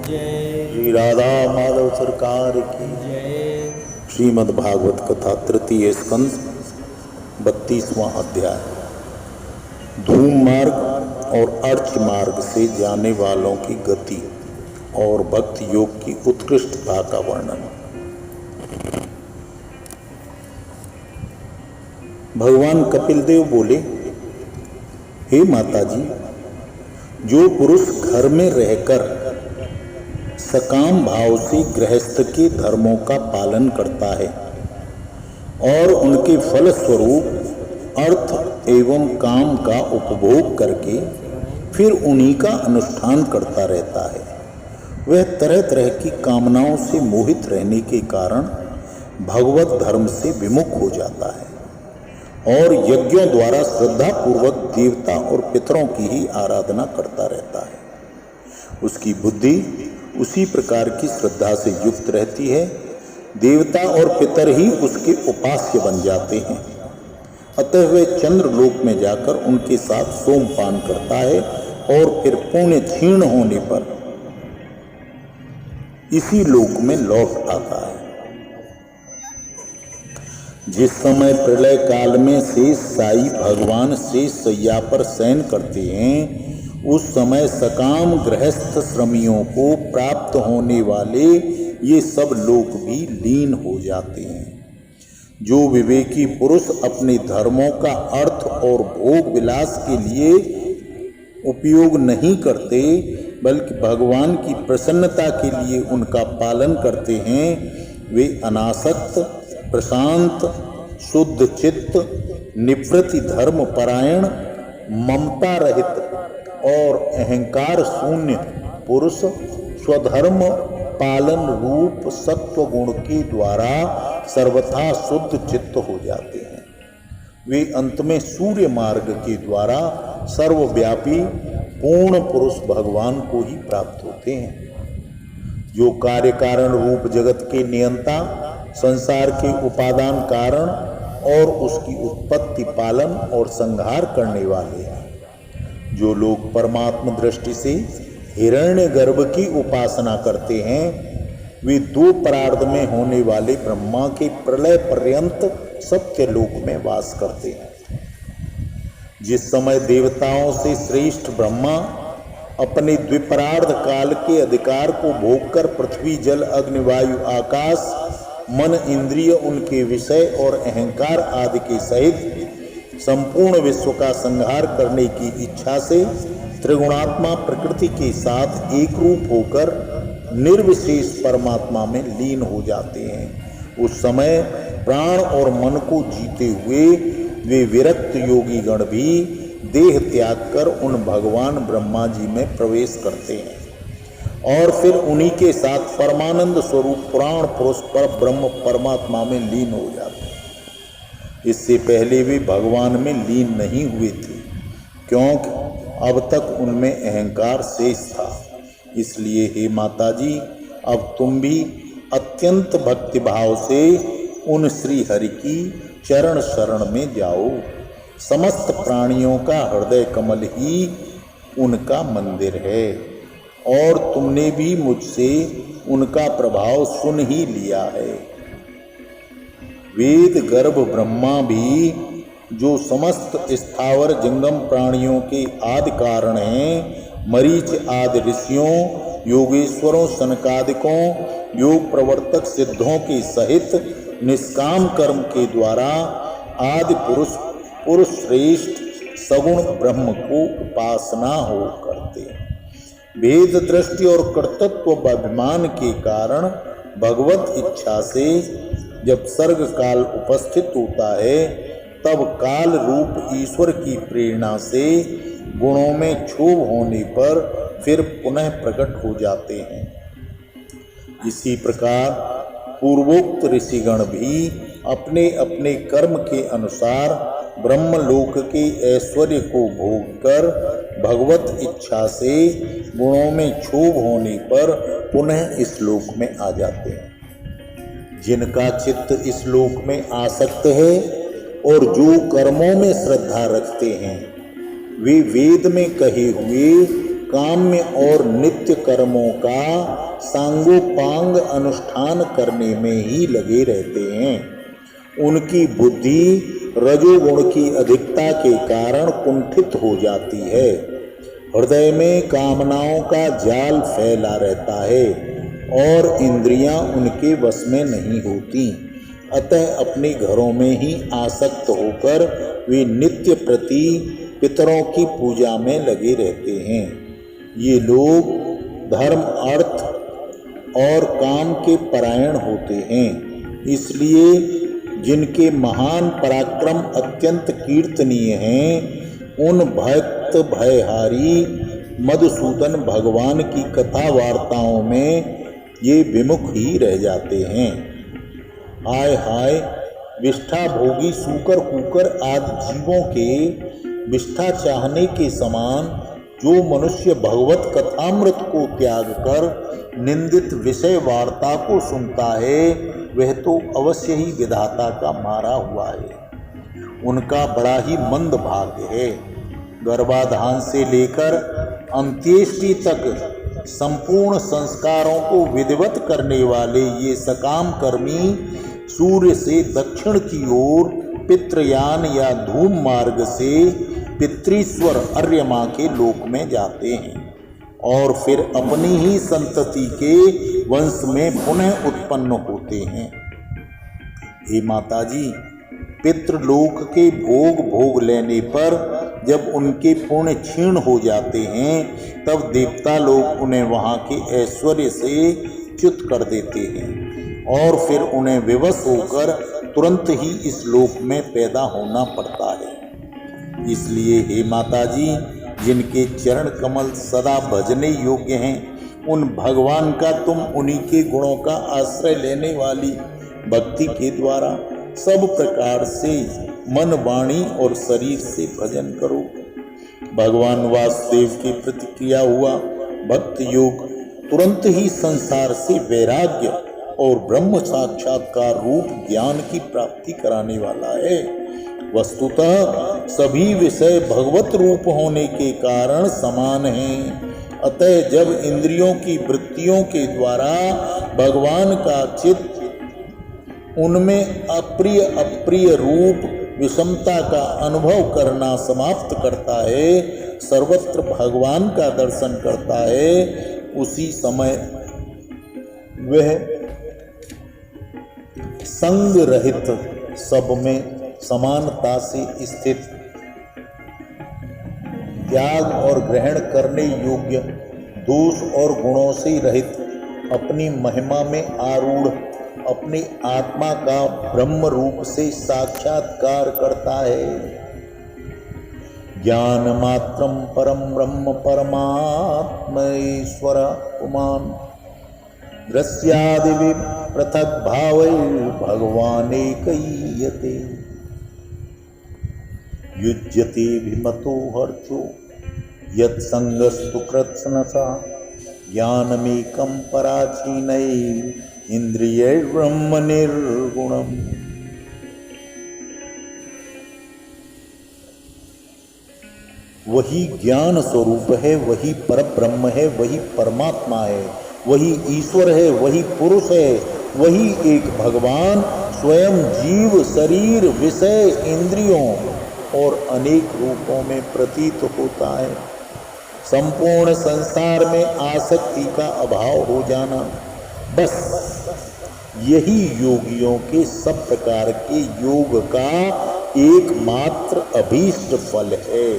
जय। श्री राधा माधव सरकार की जय। श्रीमद् भागवत कथा तृतीय स्कंद 32वां अध्याय। धूम मार्ग और अर्च मार्ग से जाने वालों की गति और भक्ति योग की उत्कृष्टता का वर्णन। भगवान कपिल देव बोले, हे माता जी, जो पुरुष घर में रहकर सकाम भाव से गृहस्थ के धर्मों का पालन करता है और उनके फल स्वरूप अर्थ एवं काम का उपभोग करके फिर उन्हीं का अनुष्ठान करता रहता है, वह तरह तरह की कामनाओं से मोहित रहने के कारण भगवत धर्म से विमुख हो जाता है और यज्ञों द्वारा श्रद्धा पूर्वक देवता और पितरों की ही आराधना करता रहता है। उसकी बुद्धि उसी प्रकार की श्रद्धा से युक्त रहती है। देवता और पितर ही उसके उपास्य बन जाते हैं, अतः वह चंद्र लोक में जाकर उनके साथ सोमपान करता है और फिर पुण्य क्षीण होने पर इसी लोक में लौट आता है। जिस समय प्रलय काल में शेष साई भगवान शेष सैया पर शयन करते हैं, उस समय सकाम गृहस्थ श्रमियों को प्राप्त होने वाले ये सब लोक भी लीन हो जाते हैं। जो विवेकी पुरुष अपने धर्मों का अर्थ और भोग विलास के लिए उपयोग नहीं करते, बल्कि भगवान की प्रसन्नता के लिए उनका पालन करते हैं, वे अनासक्त, प्रशांत, शुद्ध चित्त, निवृत्ति धर्म परायण, ममता रहित और अहंकार शून्य पुरुष स्वधर्म पालन रूप सत्व गुण के द्वारा सर्वथा शुद्ध चित्त हो जाते हैं। वे अंत में सूर्य मार्ग के द्वारा सर्वव्यापी पूर्ण पुरुष भगवान को ही प्राप्त होते हैं। जो कार्य कारण रूप जगत के नियंता, संसार के उपादान कारण और उसकी उत्पत्ति पालन और संहार करने वाले हैं। जो लोग परमात्म दृष्टि से हिरण्यगर्भ की उपासना करते हैं, वे दो परार्ध में होने वाले ब्रह्मा के प्रलय पर्यंत सत्य लोक में वास करते हैं। जिस समय देवताओं से श्रेष्ठ ब्रह्मा अपने द्विपरार्ध काल के अधिकार को भोगकर पृथ्वी जल अग्नि वायु आकाश मन इंद्रिय उनके विषय और अहंकार आदि के सहित संपूर्ण विश्व का संहार करने की इच्छा से त्रिगुणात्मा प्रकृति के साथ एक रूप होकर निर्विशेष परमात्मा में लीन हो जाते हैं, उस समय प्राण और मन को जीते हुए वे विरक्त योगी गण भी देह त्याग कर उन भगवान ब्रह्मा जी में प्रवेश करते हैं और फिर उन्हीं के साथ परमानंद स्वरूप पुराण पुरुष पर ब्रह्म परमात्मा में लीन हो जाते हैं। इससे पहले वे भगवान में लीन नहीं हुए थे, क्योंकि अब तक उनमें अहंकार शेष था। इसलिए हे माता जी, अब तुम भी अत्यंत भक्तिभाव से उन श्री हरि की चरण शरण में जाओ। समस्त प्राणियों का हृदय कमल ही उनका मंदिर है और तुमने भी मुझसे उनका प्रभाव सुन ही लिया है। वेद गर्भ ब्रह्मा भी, जो समस्त स्थावर जंगम प्राणियों के आदि कारण हैं, मरीच आदि ऋषियों, योगेश्वरों, सनकादिकों, योग प्रवर्तक सिद्धों के सहित निष्काम कर्म के द्वारा आदि पुरुष श्रेष्ठ सगुण ब्रह्म को उपासना हो करते हैं। भेद दृष्टि और कर्तृत्व अभिमान के कारण भगवत इच्छा से जब सर्ग काल उपस्थित होता है, तब काल रूप ईश्वर की प्रेरणा से गुणों में क्षोभ होने पर फिर पुनः प्रकट हो जाते हैं। इसी प्रकार पूर्वोक्त ऋषिगण भी अपने अपने कर्म के अनुसार ब्रह्मलोक के ऐश्वर्य को भोग कर भगवत इच्छा से गुणों में क्षोभ होने पर पुनः इस लोक में आ जाते हैं। जिनका चित्त इस लोक में आसक्त है और जो कर्मों में श्रद्धा रखते हैं, वे वेद में कहे हुए काम्य और नित्य कर्मों का सांगोपांग अनुष्ठान करने में ही लगे रहते हैं। उनकी बुद्धि रजोगुण की अधिकता के कारण कुंठित हो जाती है। हृदय में कामनाओं का जाल फैला रहता है और इंद्रियां उनके वश में नहीं होती। अतः अपने घरों में ही आसक्त होकर वे नित्य प्रति पितरों की पूजा में लगे रहते हैं। ये लोग धर्म, अर्थ और काम के परायण होते हैं। इसलिए जिनके महान पराक्रम अत्यंत कीर्तनीय हैं, उन भक्त भयहारी मधुसूदन भगवान की कथा वार्ताओं में ये विमुख ही रह जाते हैं। हाय हाय, विष्ठा भोगी सूकर कुकर आदि जीवों के विष्ठा चाहने के समान जो मनुष्य भगवत कथामृत को त्याग कर निंदित विषय वार्ता को सुनता है, वह तो अवश्य ही विधाता का मारा हुआ है। उनका बड़ा ही मंद भाग्य है। गर्भाधान से लेकर अंत्येष्टि तक संपूर्ण संस्कारों को विधिवत करने वाले ये सकाम कर्मी सूर्य से दक्षिण की ओर पितृयान या धूम मार्ग से पितृश्वर अर्यमा के लोक में जाते हैं और फिर अपनी ही संतति के वंश में पुनः उत्पन्न होते हैं। हे माता जी, पितृलोक के भोग भोग लेने पर जब उनके पुण्य क्षीण हो जाते हैं, तब देवता लोग उन्हें वहाँ के ऐश्वर्य से च्युत कर देते हैं और फिर उन्हें विवश होकर तुरंत ही इस लोक में पैदा होना पड़ता है। इसलिए हे माता जी, जिनके चरण कमल सदा भजने योग्य हैं, उन भगवान का तुम उन्हीं के गुणों का आश्रय लेने वाली भक्ति के द्वारा सब प्रकार से मन, वाणी और शरीर से भजन करो। भगवान वासुदेव की प्रतिक्रिया हुआ भक्त योग तुरंत ही संसार से वैराग्य और ब्रह्म साक्षात्कार रूप ज्ञान की प्राप्ति कराने वाला है। वस्तुतः सभी विषय भगवत रूप होने के कारण समान हैं। अतः जब इंद्रियों की वृत्तियों के द्वारा भगवान का चित्त उनमें अप्रिय अप्रिय रूप विषमता का अनुभव करना समाप्त करता है, सर्वत्र भगवान का दर्शन करता है, उसी समय वह संग रहित सब में समानता से स्थित त्याग और ग्रहण करने योग्य दोष और गुणों से रहित अपनी महिमा में आरूढ़ अपनी आत्मा का ब्रह्म रूप से साक्षात्कार करता है। ज्ञान मात्रम परम ब्रह्म परमात्मैश्वर पुमान दृश्यादि पृथक भावै भगवानेकैयते युज्यते विमतो हर्षो यत्संगस्तु कृत्स्नसा ज्ञानमेकं पराचीनै इंद्रियैर्ब्रह्म निर्गुणम्। वही ज्ञान स्वरूप है, वही परब्रह्म है, वही परमात्मा है, वही ईश्वर है, वही पुरुष है, वही एक भगवान स्वयं जीव, शरीर, विषय, इंद्रियों और अनेक रूपों में प्रतीत होता है। संपूर्ण संसार में आसक्ति का अभाव हो जाना, बस यही योगियों के सब प्रकार के योग का एकमात्र अभीष्ट फल है।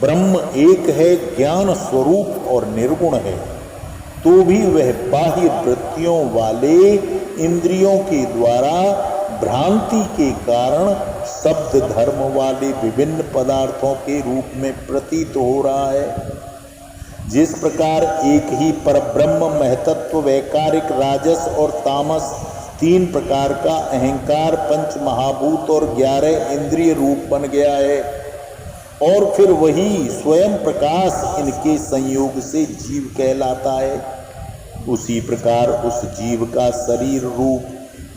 ब्रह्म एक है, ज्ञान स्वरूप और निर्गुण है, तो भी वह बाह्य वृत्तियों वाले इंद्रियों के द्वारा भ्रांति के कारण शब्द धर्म वाले विभिन्न पदार्थों के रूप में प्रतीत हो रहा है। जिस प्रकार एक ही परब्रह्म महतत्व वैकारिक राजस और तामस तीन प्रकार का अहंकार पंच महाभूत और 11 इंद्रिय रूप बन गया है और फिर वही स्वयं प्रकाश इनके संयोग से जीव कहलाता है, उसी प्रकार उस जीव का शरीर रूप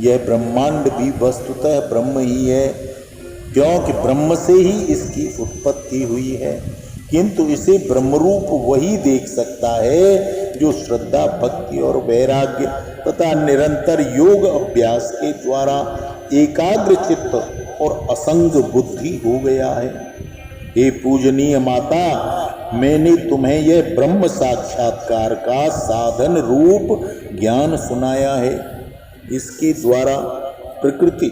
यह ब्रह्मांड भी वस्तुतः ब्रह्म ही है, क्योंकि ब्रह्म से ही इसकी उत्पत्ति हुई है। किंतु इसे ब्रह्मरूप वही देख सकता है जो श्रद्धा, भक्ति और वैराग्य तथा निरंतर योग अभ्यास के द्वारा एकाग्र चित्त और असंग बुद्धि हो गया है। हे पूजनीय माता, मैंने तुम्हें यह ब्रह्म साक्षात्कार का साधन रूप ज्ञान सुनाया है। इसके द्वारा प्रकृति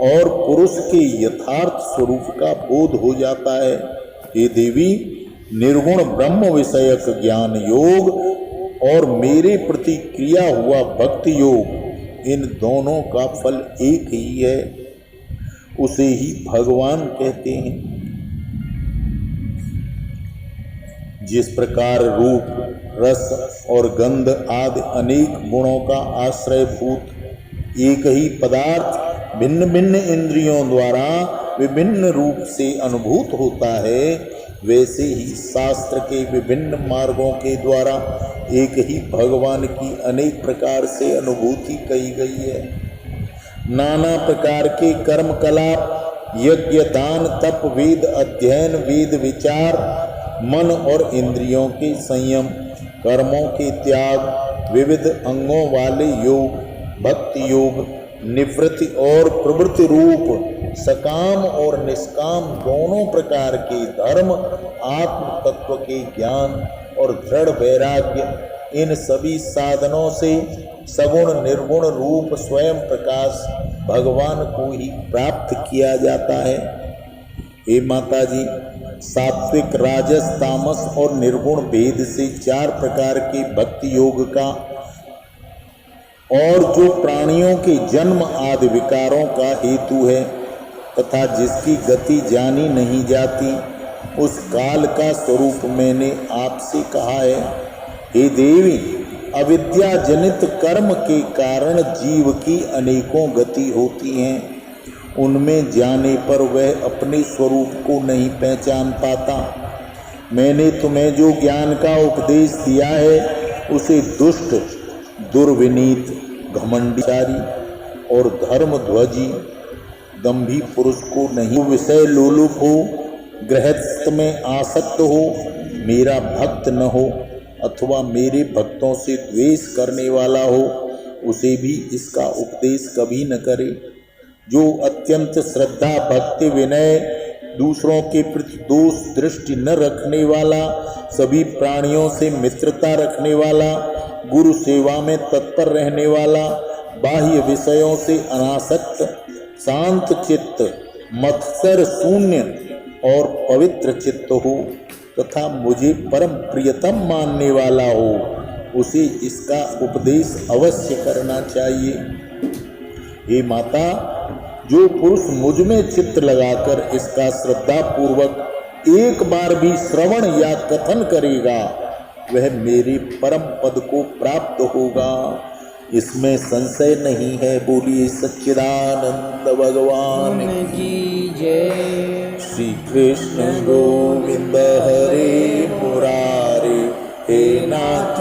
और पुरुष के यथार्थ स्वरूप का बोध हो जाता है। हे देवी, निर्गुण ब्रह्म विषयक ज्ञान योग और मेरे प्रति क्रिया हुआ भक्ति योग, इन दोनों का फल एक ही है। उसे ही भगवान कहते हैं। जिस प्रकार रूप, रस और गंध आदि अनेक गुणों का आश्रयभूत एक ही पदार्थ भिन्न भिन्न इंद्रियों द्वारा विभिन्न रूप से अनुभूत होता है, वैसे ही शास्त्र के विभिन्न मार्गों के द्वारा एक ही भगवान की अनेक प्रकार से अनुभूति कही गई है। नाना प्रकार के कर्म कलाप, यज्ञ, दान, तप, वेद अध्ययन, वेद विचार, मन और इंद्रियों के संयम, कर्मों के त्याग, विविध अंगों वाले योग, भक्ति योग, निवृत्ति और प्रवृत्ति रूप सकाम और निष्काम दोनों प्रकार के धर्म, आत्म तत्व के ज्ञान और दृढ़ वैराग्य, इन सभी साधनों से सगुण निर्गुण रूप स्वयं प्रकाश भगवान को ही प्राप्त किया जाता है। हे माता जी, सात्विक, राजस, तामस और निर्गुण भेद से 4 प्रकार के भक्ति योग का और जो प्राणियों के जन्म आदि विकारों का हेतु है तथा जिसकी गति जानी नहीं जाती, उस काल का स्वरूप मैंने आपसे कहा है। हे देवी, अविद्या जनित कर्म के कारण जीव की अनेकों गति होती हैं। उनमें जाने पर वह अपने स्वरूप को नहीं पहचान पाता। मैंने तुम्हें जो ज्ञान का उपदेश दिया है, उसे दुष्ट, दुर्विनीत, घमंडचारी और धर्मध्वजी, दंभी पुरुष को नहीं। विषय लोलुप हो, गृहस्थ में आसक्त हो, मेरा भक्त न हो अथवा मेरे भक्तों से द्वेष करने वाला हो, उसे भी इसका उपदेश कभी न करे। जो अत्यंत श्रद्धा, भक्ति, विनय, दूसरों के प्रति दोष दृष्टि न रखने वाला, सभी प्राणियों से मित्रता रखने वाला, गुरु सेवा में तत्पर रहने वाला, बाह्य विषयों से अनासक्त, शांत चित्त, मत्सर शून्य और पवित्र चित्त हो तथा मुझे परम प्रियतम मानने वाला हो, उसे इसका उपदेश अवश्य करना चाहिए। हे माता, जो पुरुष मुझ में चित्त लगाकर इसका श्रद्धा पूर्वक एक बार भी श्रवण या कथन करेगा, वह मेरे परम पद को प्राप्त होगा, इसमें संशय नहीं है। बोलिए सच्चिदानंद भगवान की जय। श्री कृष्ण गोविंद हरे मुरारे, हे नाथ